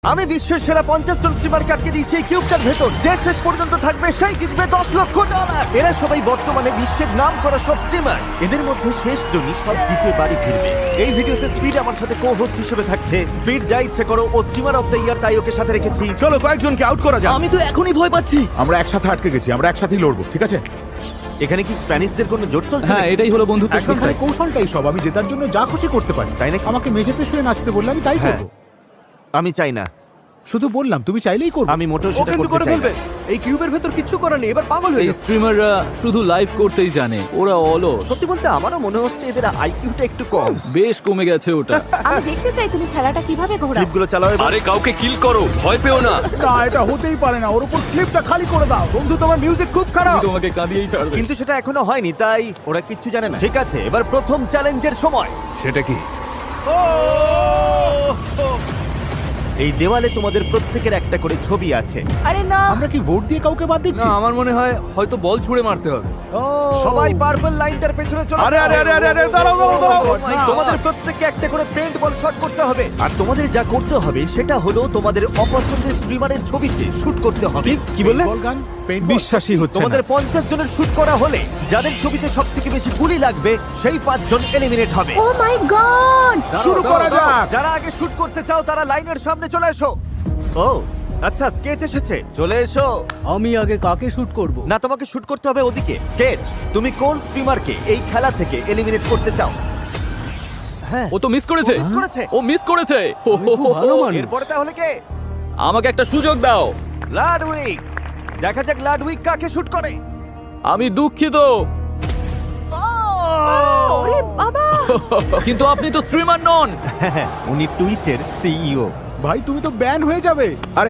আমি বিশ্বের সেরা 50 জন স্ট্রিমারকে আটকে দিয়েছি এই কিউবটার ভেতর। যে শেষ পর্যন্ত থাকবে সেই জিতবে $10 লক্ষ। এরা সবাই বর্তমানে বিশ্বের নাম করা সব স্ট্রিমার। এদের মধ্যে শেষ জনই সব জিতে বাড়ি ফিরবে। এই ভিডিওতে স্পিড আমার সাথে কো-হোস্ট হিসেবে থাকছে। স্পিড যা ইচ্ছে করো, ও স্ট্রিমার অফ দ্য ইয়ার, তাই ওকে সাথে রেখেছি। চলো কয়েকজনকে আউট করা যাক। আমি তো এখনই ভয় পাচ্ছি। আমরা একসাথে আটকে গেছি, আমরা একসাথেই লড়বো, ঠিক আছে? এখানে কি স্প্যানিশদের কোনো জোট চলছে হ্যাঁ, নাকি? এটাই হলো বন্ধুত্ব এখন শিক্ষা। ভাই কৌশলটাই সব, আমি জেতার জন্য যা খুশি করতে পারি। তাই নাকি? আমাকে মেঝেতে শুয়ে নাচতে বললে আমি তাই হ্যাঁ। করবো। আমি চাই না, শুধু বললাম, তুমি চাইলেই করবে। আমি মোটেও ও সেটা কিন্তু করতে করে চাই না। ফেলবে। এই কিউবের ভেতর কিচ্ছু করার নেই, এবার পাগল হয়ে এই যাবে। স্ট্রিমাররা শুধু লাইভ করতেই জানে, ওরা অলস। সত্যি বলতে আমারও মনে হচ্ছে এদের আইকিউটা একটু কম। বেশ কমে গেছে ওটা। আমি দেখতে চাই তুমি খেলাটা কিভাবে ঘোরাও। ক্লিপগুলো চালাও এবার। আরে কাউকে কিল করো, ভয় পেও না। না, এটা হতেই পারে না। ওর উপর ক্লিপটা খালি করে দাও। বন্ধু, তোমার মিউজিক খুব খারাপ। আমি তোমাকে কাঁদিয়েই ছাড়বে। কিন্তু সেটা এখনো হয়নি, তাই ওরা কিচ্ছু জানে না। ঠিক আছে, এবার প্রথম চ্যালেঞ্জের সময়। সেটা কি? এই দেওয়ালে তোমাদের প্রত্যেকের একটা করে ছবি আছে। আরে না, আমরা কি ভোট দিয়ে কাউকে বাদ দিচ্ছি? না, আমার মনে হয় হয়তো বল ছুঁড়ে মারতে হবে। ও, সবাই পার্পল লাইনটার পেছনে চলে আরে যাও। আরে আরে আরে আরে, দাঁড়াও দাঁড়াও দাঁড়াও। তোমাদের প্রত্যেককে একটা করে পেইন্ট বল শট করতে হবে। আর তোমাদের যা করতে হবে সেটা হলো তোমাদের অপছন্দের স্ট্রিমারের ছবিতে শুট করতে হবে। কি বললে? বল গান, পেইন্ট বল। বিশ্বাসই হচ্ছে তোমাদের 50 জনের শুট করা হলে যাদের ছবিতে সবথেকে বেশি গুলি লাগবে সেই 5 জন এলিমিনেট হবে। ও মাই গড। শুরু করা যাক। যারা আগে শুট করতে চাও তারা লাইনের সামনে চলে এসো। ও আচ্ছা, স্কেচ এসেছে, চলে এসো। আমি আগে কাকে শুট করব? না, তোমাকে শুট করতে হবে ওদিকে। স্কেচ, তুমি কোন স্ট্রিমারকে এই খেলা থেকে এলিমিনেট করতে চাও? হ্যাঁ, ও তো মিস করেছে। ও miss করেছে। ও মিস করেছে। হো, হো, হো, ভালো হো। মানুষ। এরপরে তাহলে কে? আমাকে একটা সুযোগ দাও। লাডউইক। দেখা যাক লাডউইক কাকে শুট করে। আমি দুঃখিত, ওরে বাবা। কিন্তু আপনি তো স্ট্রিমার নন। উনি টুইচের সিইও। ভাই তুমি তো ব্যান হয়ে যাবে। আর